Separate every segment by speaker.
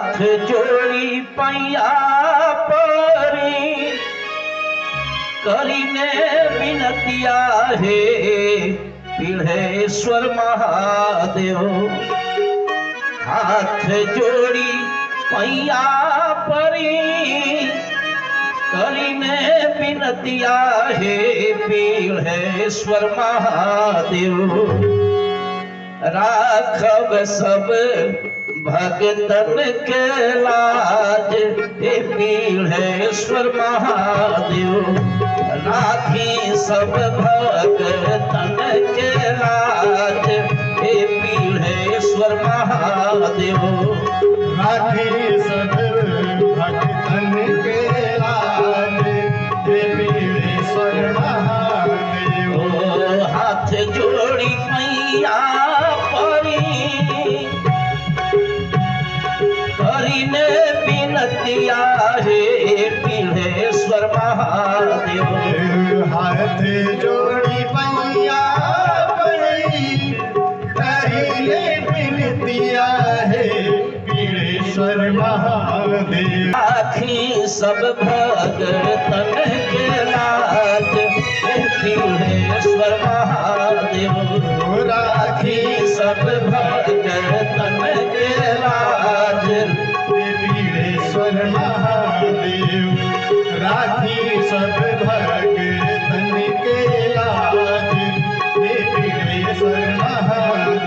Speaker 1: हाथ जोड़ी पैया परी करीने विनतिया हे पीढ़ेश्वर महादेव। हाथ जोड़ी पैया परी करीने विनतिया हे पीढ़ेश्वर महादेव। राखब सब भगतन के लाज हे पीढ़ेश्वर महादेव। राखी सब भगतन के लाज हे पीढ़ेश्वर महादेव।
Speaker 2: राखी सब भगतन के लाज हे पीढ़ेश्वर महादेव।
Speaker 1: हाथ जोड़ी मैया करीने विनतिया हे पीढ़ेश्वर महादेव।
Speaker 2: हाथ जोड़ी पैया परी करीने विनतिया हे पीढ़ेश्वर महादेव।
Speaker 1: राखी सब भगतन के लाज हे पीढ़ेश्वर महादेव। राखी सब भगतन के लाज
Speaker 2: हे पीढ़ेश्वर महादेव। राखी सब भगतन के लाज हे पीढ़ेश्वर महादेव।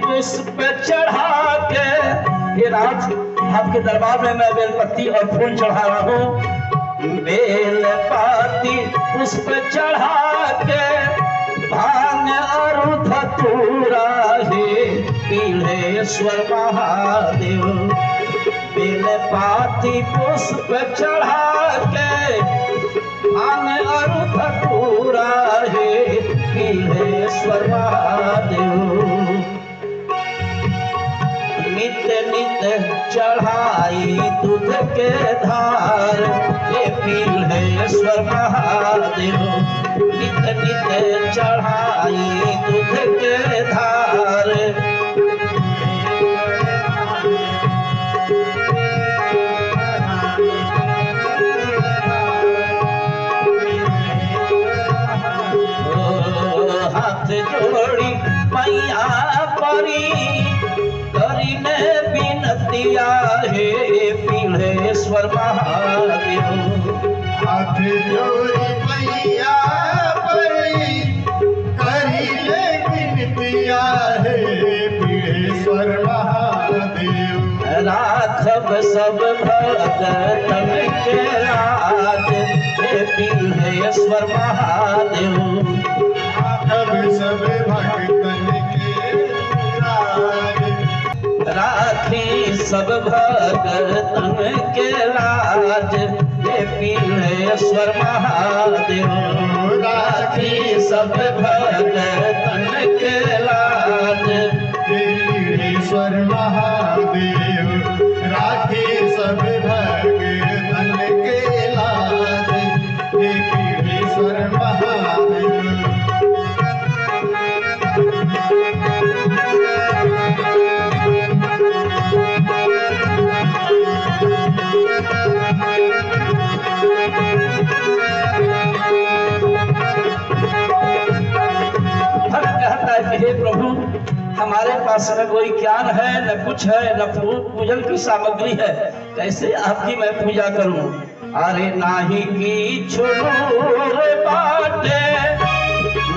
Speaker 1: पुष्प चढ़ा के ये राज आपके दरबार में मैं बेलपत्ती और फूल चढ़ा रहा हूँ। बेलपत्ती पुष्प चढ़ा के भांग और धतूरा हे पीढ़ेश्वर महादेव। बेलपत्ती पुष्प चढ़ा के भांग और धतूरा हे पीढ़ेश्वर महादेव। नित्य नित्य चढ़ाई दूध के धार हे पीढ़ेश्वर महादेव। नित्य नित्य चढ़ाई दूध के धार। हाथ जोड़ी मैया परी करीने विनतिया हे पीढ़ेश्वर महादेव।
Speaker 2: हाथ जोड़ी मैया परी करीने विनतिया हे पीढ़ेश्वर महादेव।
Speaker 1: राखब सब भगतन के लाज हे पीढ़ेश्वर महादेव।
Speaker 2: राखब सब भगतन के लाज।
Speaker 1: राखी सब भगतन के लाज हे पीढ़ेश्वर महादेव। राखी सब भगतन के लाज
Speaker 2: हे पीढ़ेश्वर महादेव। राखी सब भगतन के लाज हे पीढ़ेश्वर महादेव।
Speaker 1: हे प्रभु हमारे पास न कोई ज्ञान है न कुछ है न पूजन की सामग्री है, कैसे आपकी मैं पूजा करूं। अरे नाही की छोड़ो बाटे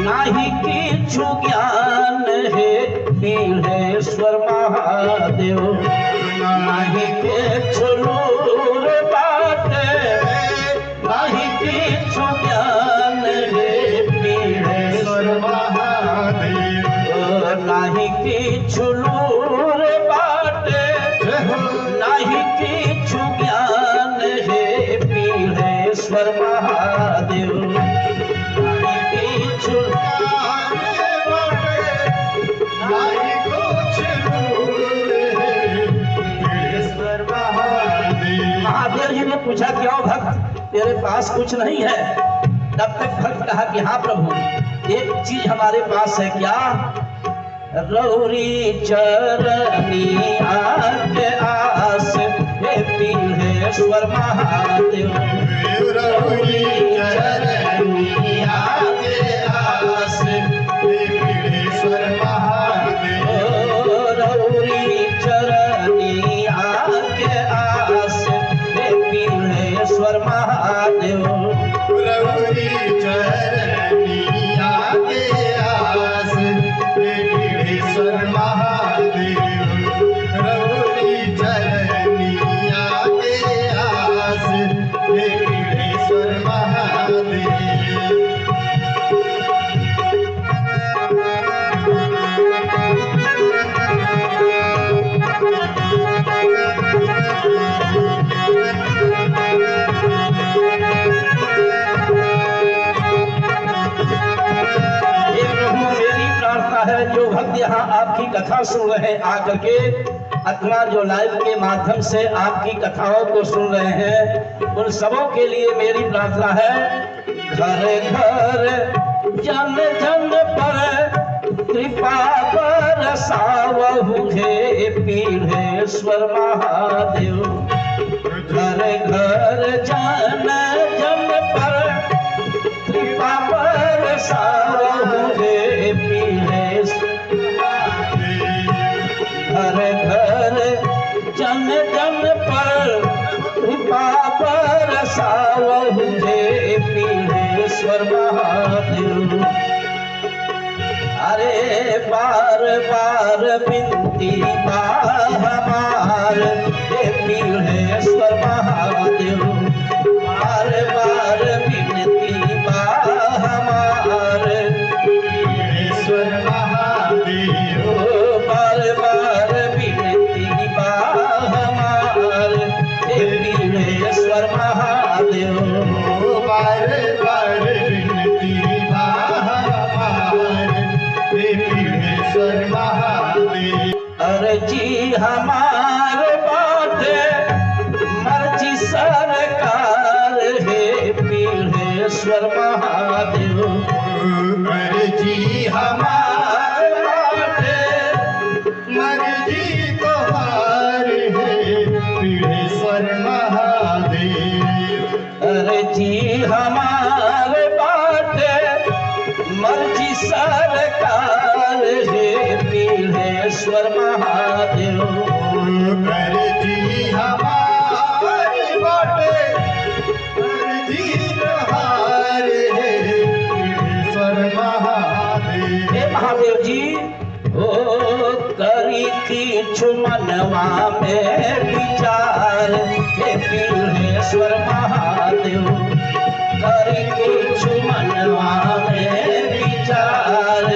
Speaker 1: नाही की छु ज्ञान हे पीढ़ेश्वर महादेव। नाही के छोड़ो बाटे नाही की छु ज्ञान हे पीढ़ेश्वर
Speaker 2: महादेव।
Speaker 1: नाही की छुलूर बाटे नाही की छु ज्ञान हे पीढ़ेश्वर महादेव। नाही की छु
Speaker 2: नाहि
Speaker 1: पूछा क्यों भक्त तेरे पास कुछ नहीं है? तब तक भक्त कहा कि हाँ प्रभु, एक चीज हमारे पास है। क्या? रौरी चरनी आके आस हे पीढ़ेश्वर महादेव।
Speaker 2: रौरी चरनी आके आस हे पीढ़ेश्वर महादेव।
Speaker 1: रौरी चरनी आके आस हे पीढ़ेश्वर महादेव।
Speaker 2: रौरी चरनी आके आस हे पीढ़ेश्वर महादेव। रौरी चरनी आके आस हे पीढ़ेश्वर महादेव।
Speaker 1: जो भक्त यहाँ आपकी कथा सुन रहे हैं आकर के, अथवा जो लाइव के माध्यम से आपकी कथाओं को सुन रहे हैं, उन सबों के लिए मेरी प्रार्थना है। घर घर जन जन पर कृपा बरसावहु हे पीढ़ेश्वर महादेव। घर घर जन जन पर कृपा बरसावहु हे पीढ़ेश्वर। घर घर जन जन पर कृपा बरसावहु हे पीढ़ेश्वर महादेव। अरे बार बार बिनती हमार हे पीढ़ेश्वर महादेव। बार बार बिनती हमार
Speaker 2: पीढ़ेश्वर महादेव।
Speaker 1: बार बार बिनती हमार हे पीढ़ेश्वर महादेव।
Speaker 2: बार बार विनती हमार हे पीढ़ेश्वर महादेव।
Speaker 1: अर्जी हमार बाटे मर्जी सरकार हे पीढ़ेश्वर महादेव।
Speaker 2: अर्जी हमार बाटे मर्जी तोहार हे पीढ़ेश्वर महादेव।
Speaker 1: अर्जी हमार बाटे मर्जी सरकार हे पीढ़ेश्वर महादेव।
Speaker 2: अर्जी हमार बाटे मर्जी तोहार हे पीढ़ेश्वर महादेव।
Speaker 1: हे महादेव जी, ओ करी किछु मनवा में विचार हे पीढ़ेश्वर महादेव। करी किछु मनवा में विचार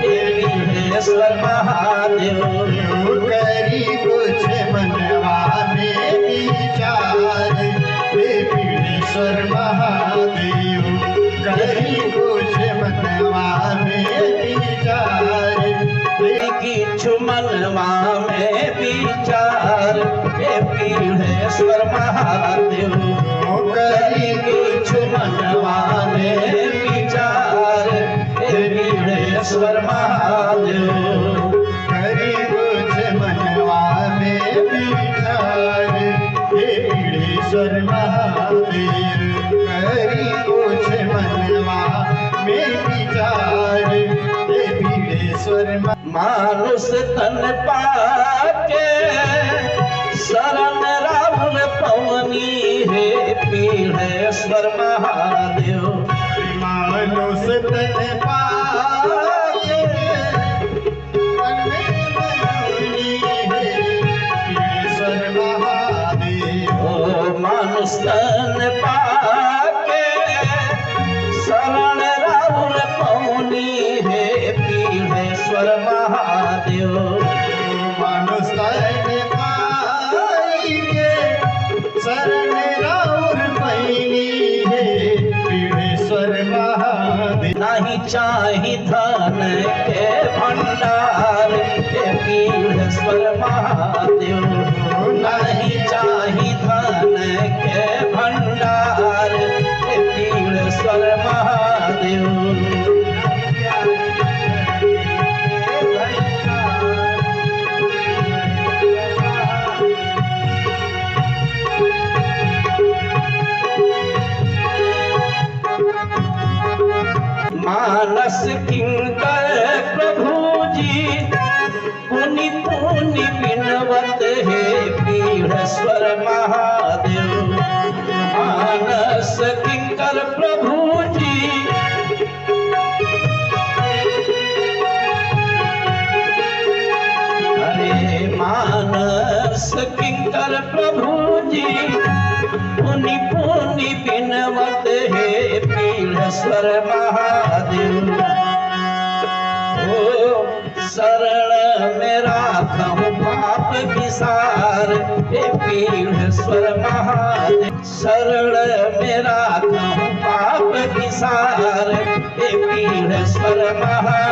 Speaker 1: हे पीढ़ेश्वर महादेव।
Speaker 2: करी कुछ मनवा में विचार हे पीढ़ेश्वर महादेव। करी कुछ मनवा में विचार
Speaker 1: किछु मनवा में विचार हे पीढ़ेश्वर महादेव। करी किछु मनवा में विचार हे पीढ़ेश्वर महादेव।
Speaker 2: करी कुछ मनवा में विचार हे पीढ़ेश्वर महादेव। करी कुछ मनवा में विचार हे पीढ़ेश्वर
Speaker 1: मानुष तन पाके शरण रावण पवनी हे पीढ़ेश्वर महादेव।
Speaker 2: मानुष तन पाके पीढ़ेश्वर महादेव।
Speaker 1: ओ मानुष तन पाके शरण रावण पवनी हे पीढ़ेश्वर महादेव।
Speaker 2: मानुष तन पाके शरण राउर पैनी हे पीढ़ेश्वर महादेव।
Speaker 1: नहीं चाही धन के भंडार हे पीढ़ेश्वर महादेव। नहीं चाही धन के पीढ़ेश्वर महादेव। मानस किंकर प्रभु जी, अरे मानस किंकर प्रभु जी, पुनि पुनि बिनवत हे पीढ़ेश्वर महादेव। ओ शरण में राखहु पाप विसार हे पीढ़ेश्वर महादेव। शरण में राखहु पाप विसार हे पीढ़ेश्वर महादेव।